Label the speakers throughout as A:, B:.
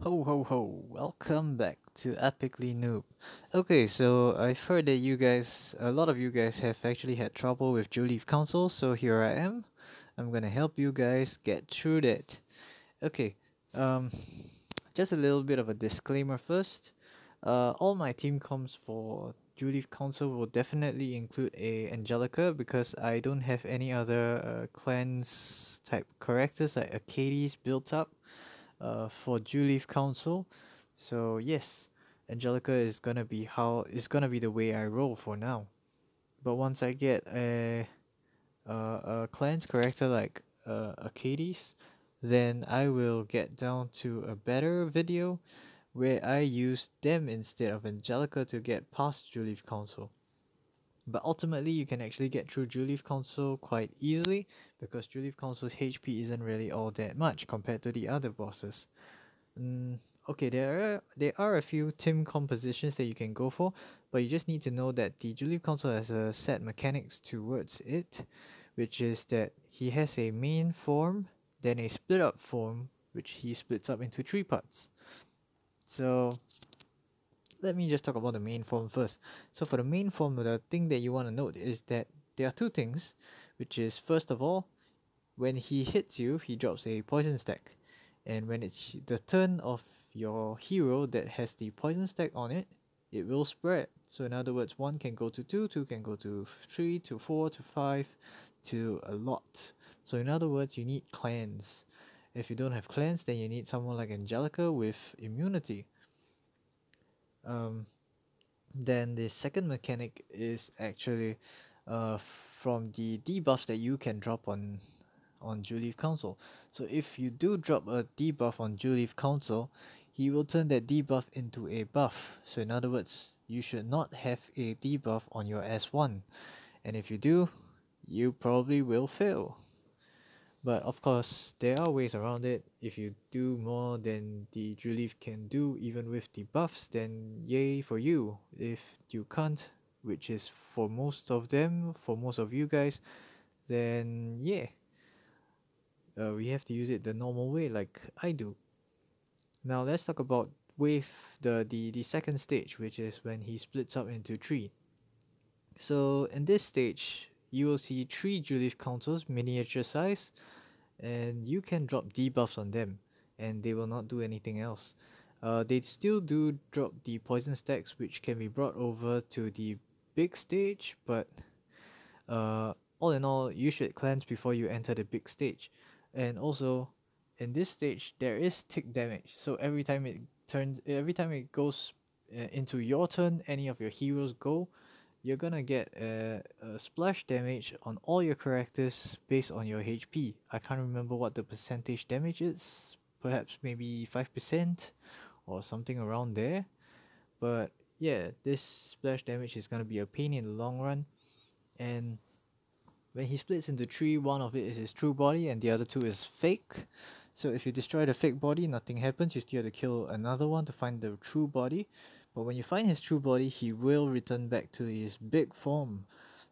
A: Ho ho ho, welcome back to Epically Noob. Okay, so I've heard that a lot of you guys have actually had trouble with Juleeve console, so here I am. I'm gonna help you guys get through that. Okay, um, just a little bit of a disclaimer first. All my team comps for Juleeve console will definitely include a Angelica because I don't have any other clans type characters like Arcades built up for Juleeve Council. So yes, Angelica is gonna be the way I roll for now. But once I get a clan's character like Arcades, then I will get down to a better video where I use them instead of Angelica to get past Juleeve Council. But ultimately, you can actually get through Juleeve Council quite easily because Juleeve Council's HP isn't really all that much compared to the other bosses. Mm, okay, there are a few team compositions that you can go for, but you just need to know that the Juleep console has a set mechanics towards it, which is that he has a main form, then a split up form, which he splits up into three parts. So let me just talk about the main form first. So for the main form, the thing that you want to note is that there are two things, which is first of all, when he hits you, he drops a poison stack. And when it's the turn of your hero that has the poison stack on it, it will spread. So in other words, 1 can go to 2, 2 can go to 3, to 4, to 5, to a lot. So in other words, you need clans. If you don't have clans, then you need someone like Angelica with immunity. Um, then the second mechanic is actually from the debuffs that you can drop on Juleeve Council. So if you do drop a debuff on Juleeve Council, he will turn that debuff into a buff. So in other words, you should not have a debuff on your S1. And if you do, you probably will fail. But of course, there are ways around it. If you do more than the Juleeve can do, even with the buffs, then yay for you. If you can't, which is for most of them, for most of you guys, then yeah, we have to use it the normal way like I do. Now let's talk about wave the second stage, which is when he splits up into three. So in this stage, you will see three Juleeve councils miniature size, and you can drop debuffs on them, and they will not do anything else. They still do drop the poison stacks, which can be brought over to the big stage, but all in all, you should cleanse before you enter the big stage. And also, in this stage, there is tick damage. So every time it goes into your turn, any of your heroes go, you're gonna get a splash damage on all your characters based on your HP. I can't remember what the percentage damage is. Perhaps maybe 5% or something around there. But yeah, this splash damage is gonna be a pain in the long run. And when he splits into three, one of it is his true body and the other two is fake. So if you destroy the fake body, nothing happens. You still have to kill another one to find the true body. But when you find his true body, he will return back to his big form.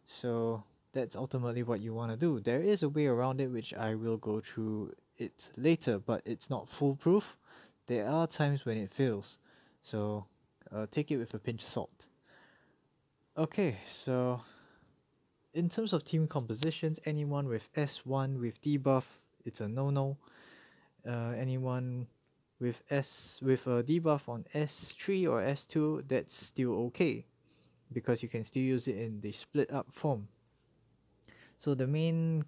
A: So that's ultimately what you want to do. There is a way around it which I will go through it later, but it's not foolproof. There are times when it fails. So take it with a pinch of salt. Okay, so in terms of team compositions, anyone with S1 with debuff, it's a no-no. Anyone with a debuff on S3 or S2, that's still okay because you can still use it in the split up form. So the main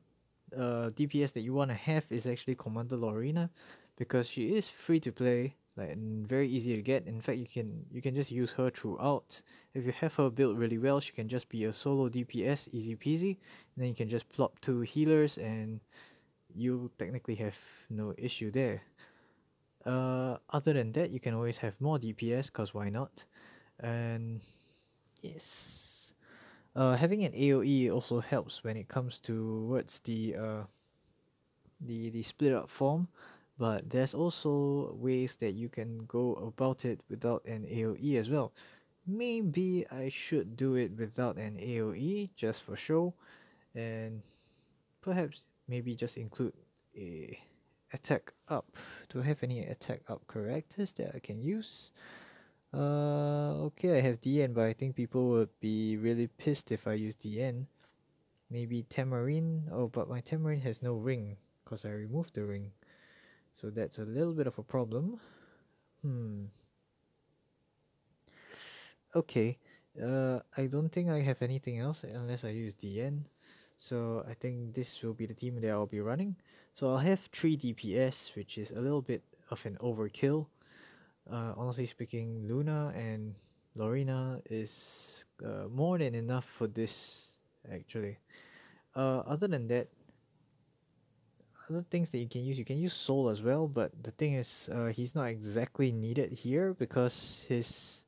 A: DPS that you want to have is actually Commander Lorena because she is free to play, like, and very easy to get. In fact, you can just use her throughout. If you have her built really well, she can just be a solo DPS, easy peasy. And then you can just plop two healers and you technically have no issue there. Other than that, you can always have more DPS, cause why not? And yes, having an AOE also helps when it comes towards the split up form, but there's also ways that you can go about it without an AOE as well. Maybe I should do it without an AOE just for show, and perhaps maybe just include a attack up. Do I have any attack up characters that I can use? Okay, I have DN, but I think people would be really pissed if I use DN. Maybe Tamarine. Oh, but my Tamarine has no ring because I removed the ring. So that's a little bit of a problem. Okay. I don't think I have anything else unless I use DN. So I think this will be the team that I'll be running. So I'll have 3 DPS, which is a little bit of an overkill. Honestly speaking, Luna and Lorena is more than enough for this, actually. Other than that, other things that you can use Soul as well, but the thing is, he's not exactly needed here because his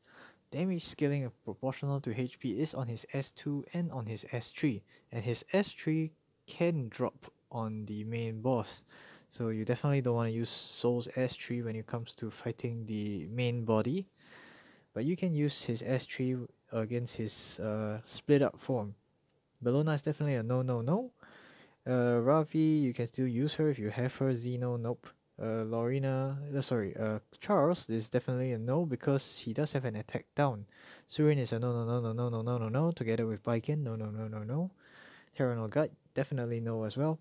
A: damage scaling of proportional to HP is on his S2 and on his S3, and his S3 can drop on the main boss. So you definitely don't want to use Soul's S3 when it comes to fighting the main body, but you can use his S3 against his split up form. Bellona is definitely a no. Ravi, you can still use her if you have her. Zeno, nope. Charles is definitely a no because he does have an attack down. Surin is a no. Together with Baiken, no. Terranol Gut, definitely no as well.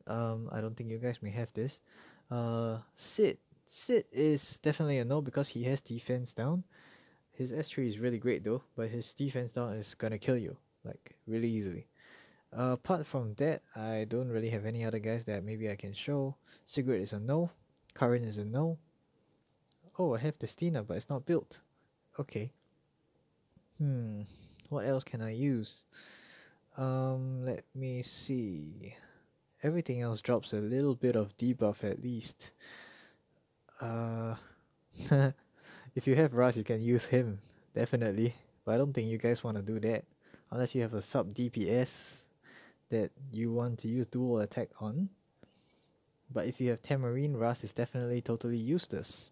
A: I don't think you guys may have this. Sid is definitely a no because he has defense down. His S3 is really great though, but his defense down is gonna kill you, like, really easily. Apart from that, I don't really have any other guys that maybe I can show. Sigrid is a no. Karin is a no. Oh, I have Destina, but it's not built. Okay. What else can I use? Let me see. Everything else drops a little bit of debuff at least. If you have Raz, you can use him, definitely. But I don't think you guys want to do that. Unless you have a sub DPS that you want to use dual attack on. But if you have Tamarine, Ras is definitely totally useless.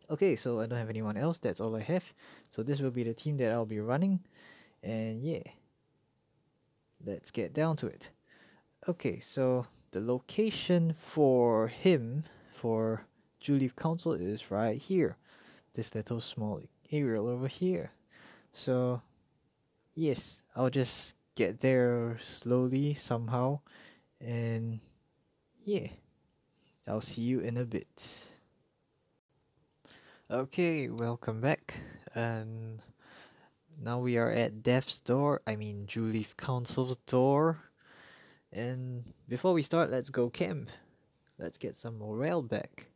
A: Okay, so I don't have anyone else, that's all I have. So this will be the team that I'll be running. And yeah, let's get down to it. Okay, so the location for him, for Juleeve Council, is right here. This little small aerial over here. So yes, I'll just get there slowly somehow. And yeah, I'll see you in a bit. Okay, welcome back. And now we are at Death's door, I mean Juleeve Council's door. And before we start, let's go camp. Let's get some morale back.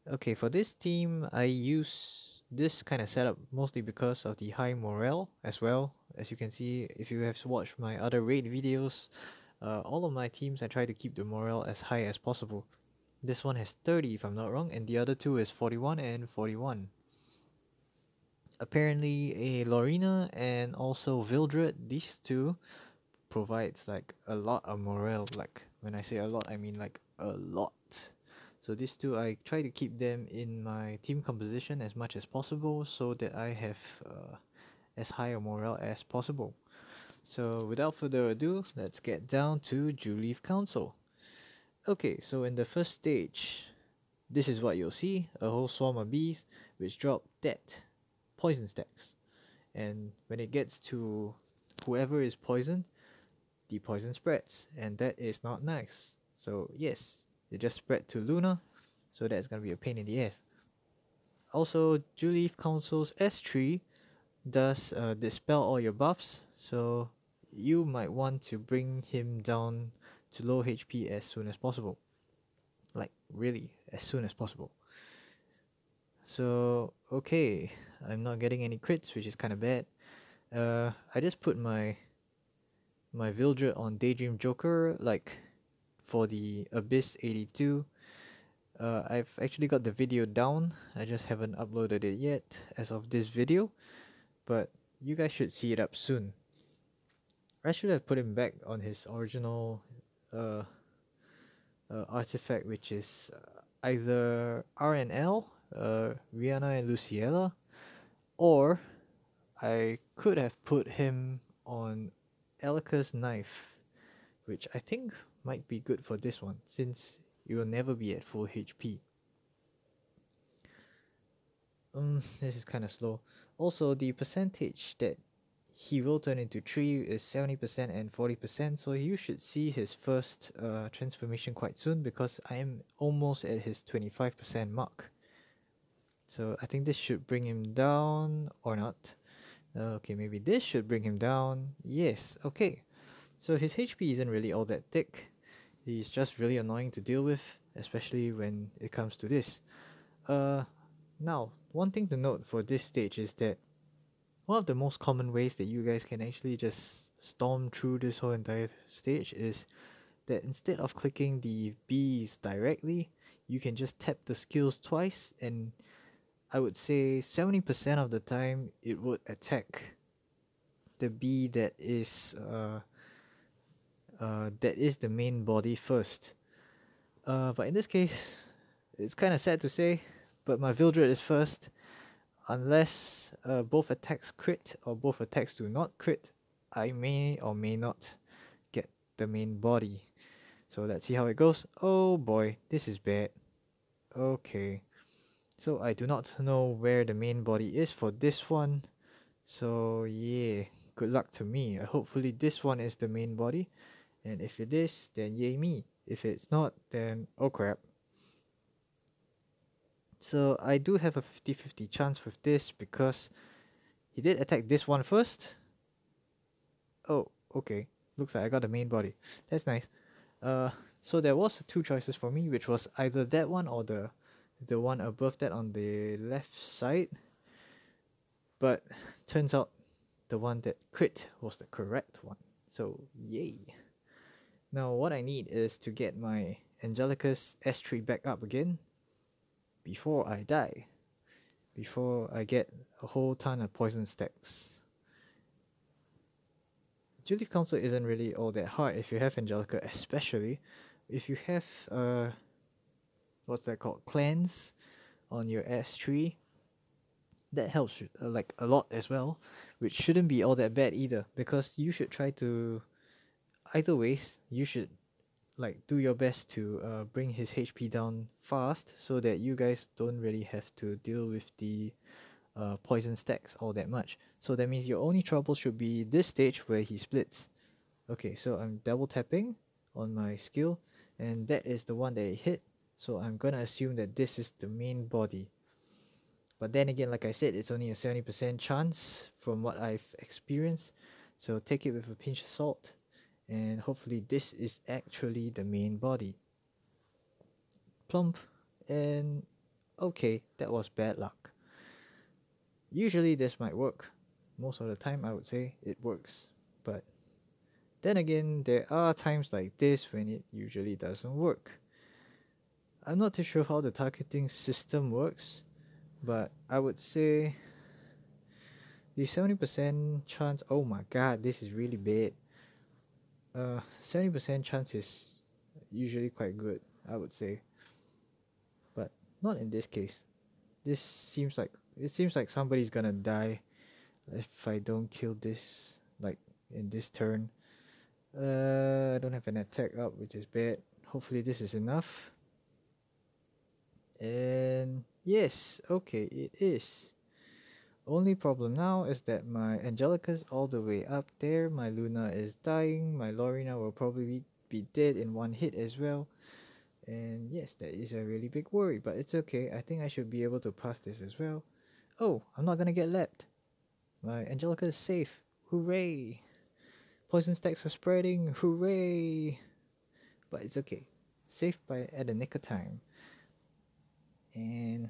A: Okay, for this team, I use this kind of setup mostly because of the high morale as well. As you can see, if you have watched my other raid videos, all of my teams I try to keep the morale as high as possible. This one has 30 if I'm not wrong, and the other two is 41 and 41. Apparently a Lorena and also Vildred, these two provides like a lot of morale. Like when I say a lot, I mean like a lot. So these two, I try to keep them in my team composition as much as possible so that I have as high a morale as possible. So without further ado, let's get down to Juleeve Council. Okay, so in the first stage, this is what you'll see, a whole swarm of bees which drop dead poison stacks. And when it gets to whoever is poisoned, the poison spreads, and that is not nice. So yes, it just spread to Luna, so that's gonna be a pain in the ass. Also, Juleeve Council's S3 does dispel all your buffs, so you might want to bring him down to low HP as soon as possible. Like, really, as soon as possible. So, okay, I'm not getting any crits, which is kind of bad. I just put my Vildred on Daydream Joker, like, for the Abyss 82. I've actually got the video down, I just haven't uploaded it yet as of this video, but you guys should see it up soon. I should have put him back on his original artifact, which is either RNL, Rihanna and Luciella, or I could have put him on Elika's knife, which I think might be good for this one, since you will never be at full HP. This is kind of slow. Also, the percentage that he will turn into tree is 70% and 40%, so you should see his first transformation quite soon, because I am almost at his 25% mark. So I think this should bring him down, or not. Okay, maybe this should bring him down. Yes, okay. So his HP isn't really all that thick. He's just really annoying to deal with, especially when it comes to this. Now, one thing to note for this stage is that one of the most common ways that you guys can actually just storm through this whole entire stage is that instead of clicking the Bs directly, you can just tap the skills twice, and I would say 70% of the time it would attack the B that is the main body first. But in this case, it's kind of sad to say, but my Vildred is first. Unless both attacks crit or both attacks do not crit, I may or may not get the main body. So let's see how it goes. Oh boy, this is bad. Okay. So I do not know where the main body is for this one. So yeah, good luck to me. Hopefully this one is the main body. And if it is, then yay me. If it's not, then oh crap. So I do have a 50-50 chance with this, because he did attack this one first. Oh, okay. Looks like I got the main body. That's nice. So there was two choices for me, which was either that one or the one above that on the left side. But turns out the one that crit was the correct one. So yay. Now what I need is to get my Angelica's S3 back up again before I die. Before I get a whole ton of poison stacks. Juleeve Council isn't really all that hard if you have Angelica, especially if you have what's that called, clans on your S3. That helps like a lot as well, which shouldn't be all that bad either, because you should try to, either ways, you should like do your best to bring his HP down fast, so that you guys don't really have to deal with the poison stacks all that much. So that means your only trouble should be this stage where he splits. Okay, so I'm double tapping on my skill, and that is the one that it hit, so I'm gonna assume that this is the main body. But then again, like I said, it's only a 70% chance from what I've experienced, so take it with a pinch of salt, and hopefully this is actually the main body. Plump, and okay, that was bad luck. Usually this might work. Most of the time I would say it works. But then again, there are times like this when it usually doesn't work. I'm not too sure how the targeting system works, but I would say the 70% chance, oh my god, this is really bad. 70% chance is usually quite good, I would say. But not in this case. It seems like somebody's gonna die if I don't kill this, like in this turn. I don't have an attack up, which is bad. Hopefully this is enough. And yes, okay, it is. Only problem now is that my Angelica's all the way up there, my Luna is dying, my Lorena will probably be dead in one hit as well. And yes, that is a really big worry, but it's okay. I think I should be able to pass this as well. Oh, I'm not gonna get lapped. My Angelica is safe. Hooray! Poison stacks are spreading. Hooray! But it's okay. Safe by at the nick of time. And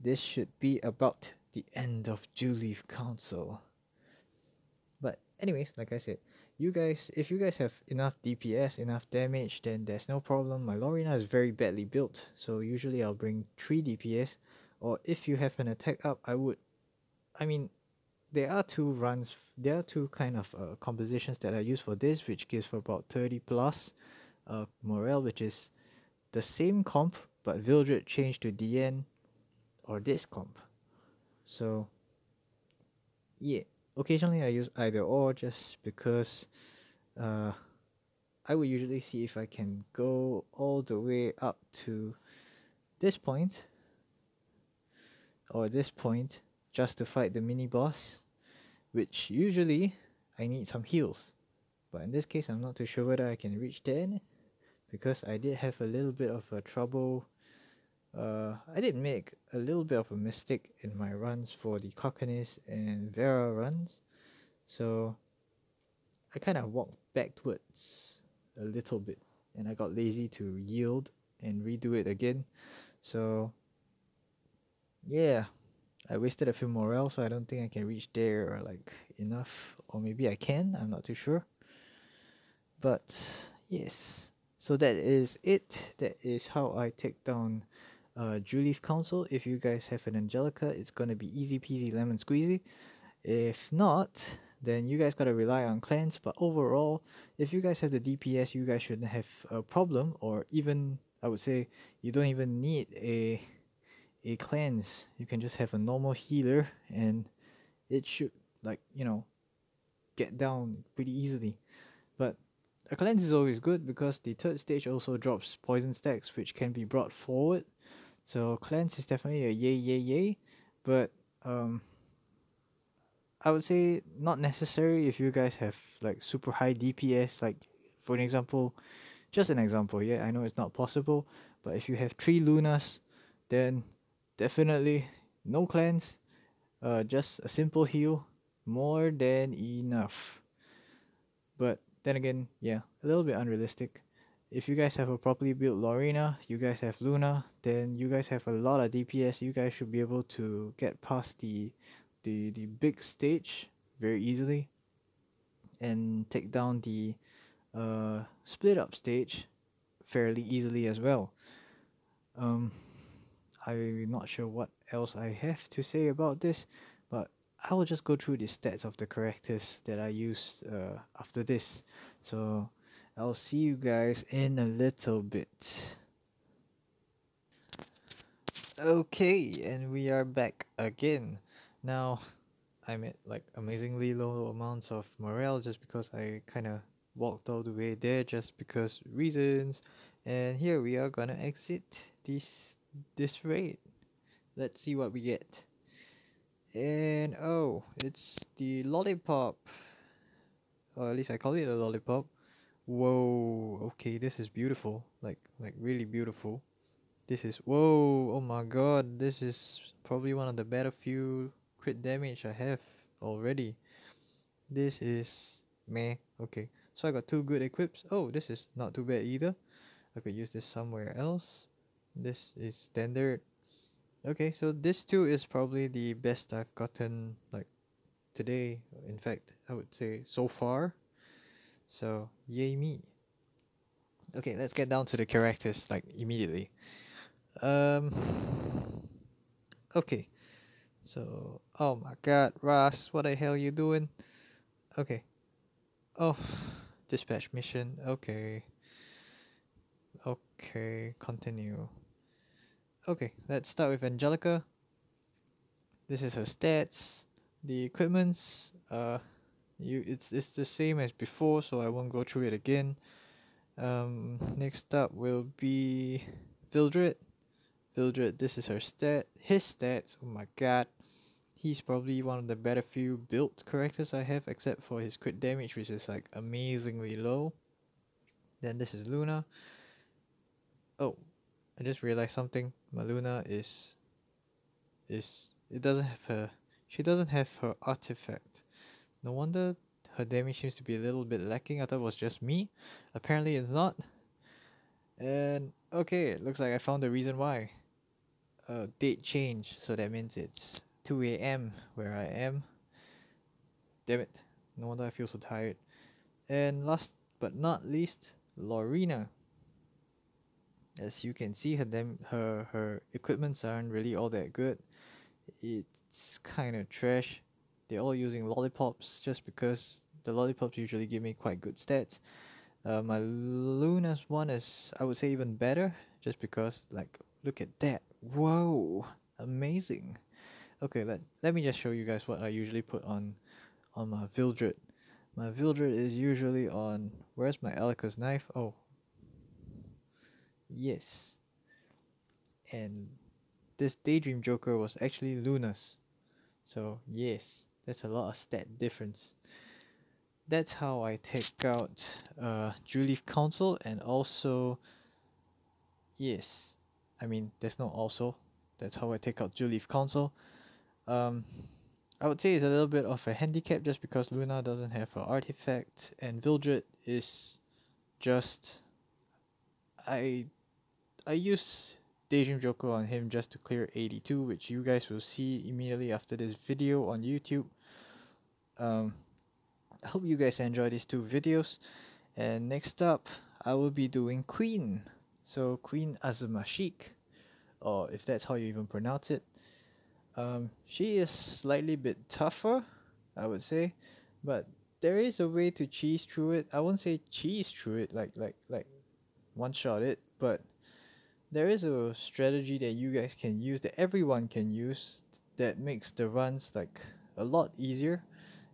A: this should be about the end of Juleeve Council. But anyways, like I said, if you guys have enough DPS, enough damage, then there's no problem. My Lorena is very badly built, so usually I'll bring 3 DPS. Or if you have an attack up, I mean, there are two kind of compositions that I use for this, which gives for about 30 plus morale, which is the same comp, but Vildred changed to DN or this comp. So yeah, occasionally I use either or, just because I would usually see if I can go all the way up to this point or this point just to fight the mini boss, which usually I need some heals. But in this case, I'm not too sure whether I can reach there because I did have a little bit of a trouble. I did make a little bit of a mistake in my runs for the Karkanis and Vera runs, so I kind of walked backwards a little bit, and I got lazy to yield and redo it again. So yeah, I wasted a few morale, so I don't think I can reach there or like enough, or maybe I can. I'm not too sure. But yes, so that is it. That is how I take down Juleeve Council. If you guys have an Angelica, it's gonna be easy peasy lemon squeezy. If not, then you guys gotta rely on clans. But overall, if you guys have the DPS, you guys shouldn't have a problem, or even I would say you don't even need a cleanse. You can just have a normal healer, and it should like get down pretty easily. But a cleanse is always good because the third stage also drops poison stacks, which can be brought forward. So cleanse is definitely a yay yay yay, but I would say not necessary if you guys have like super high DPS. Like for an example, just an example. Yeah, I know it's not possible, but if you have 3 Lunas, then definitely no cleanse. Just a simple heal, more than enough. But then again, yeah, a little bit unrealistic. If you guys have a properly built Lorena, you guys have Luna, then you guys have a lot of DPS. You guys should be able to get past the big stage very easily and take down the split up stage fairly easily as well. Um, I'm not sure what else I have to say about this, but I will just go through the stats of the characters that I used after this. So I'll see you guys in a little bit. Okay, and we are back again. Now, I'm at like amazingly low amounts of morale just because I kind of walked all the way there just because reasons. And here we are gonna exit this raid. Let's see what we get. And oh, it's the lollipop. Or at least I call it a lollipop. Whoa, okay, this is beautiful. Like really beautiful. This is whoa, oh my god, this is probably one of the battlefield crit damage I have already. This is meh. Okay. So I got 2 good equips. Oh, this is not too bad either. I could use this somewhere else. This is standard. Okay, so this too is probably the best I've gotten like today. In fact, I would say so far. So yay me. Okay, let's get down to the characters like immediately. Um okay. So oh my god, Ross, what the hell you doing? Okay. Oh, dispatch mission. Okay. Okay, continue. Okay, let's start with Angelica. This is her stats. The equipments, it's the same as before, so I won't go through it again. Next up will be Vildred. Vildred, this is her his stats. Oh my god, he's probably one of the better few built characters I have, except for his crit damage, which is like amazingly low. Then this is Luna. Oh, I just realized something. My Luna is it doesn't have her she doesn't have her artifact. No wonder her damage seems to be a little bit lacking. I thought it was just me. Apparently it's not. And okay, it looks like I found the reason why. Date change, so that means it's 2 a.m. where I am. Damn it. No wonder I feel so tired. And last but not least, Lorena. As you can see, her equipments aren't really all that good. It's kind of trash. They're all using lollipops just because the lollipops usually give me quite good stats. My Luna's one is, I would say, even better just because, like, look at that. Whoa, amazing. Okay, let me just show you guys what I usually put on my Vildred. My Vildred is usually on. Where's my Alika's knife? Oh, yes. And this Daydream Joker was actually Luna's. So, yes, that's a lot of stat difference. That's how I take out Juleeve Council, and also, yes, I mean, there's no also. That's how I take out Juleeve Council. Um, I would say it's a little bit of a handicap just because Luna doesn't have her artifact, and Vildred is just I I use Daydream Joker on him just to clear 82, which you guys will see immediately after this video on YouTube. Um, I hope you guys enjoy these two videos. And next up, I will be doing Queen. So Queen Azumashik, or if that's how you even pronounce it. She is slightly bit tougher, I would say, but there is a way to cheese through it. I won't say cheese through it like one shot it, but there is a strategy that you guys can use, that everyone can use, that makes the runs like a lot easier,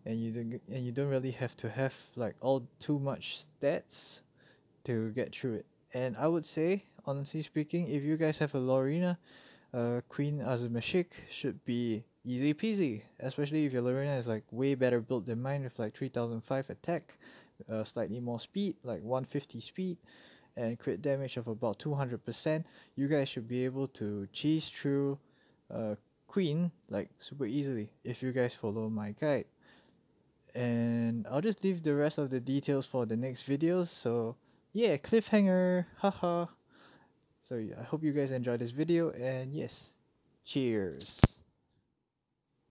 A: and you don't really have to have like all too much stats to get through it. And I would say, honestly speaking, if you guys have a Lorena, Queen Azumashik should be easy peasy, especially if your Lorena is like way better built than mine with like 3005 attack, slightly more speed, like 150 speed, and crit damage of about 200%. You guys should be able to cheese through Queen like super easily if you guys follow my guide. And I'll just leave the rest of the details for the next videos. So yeah, cliffhanger, haha. So yeah, I hope you guys enjoyed this video, and yes, cheers.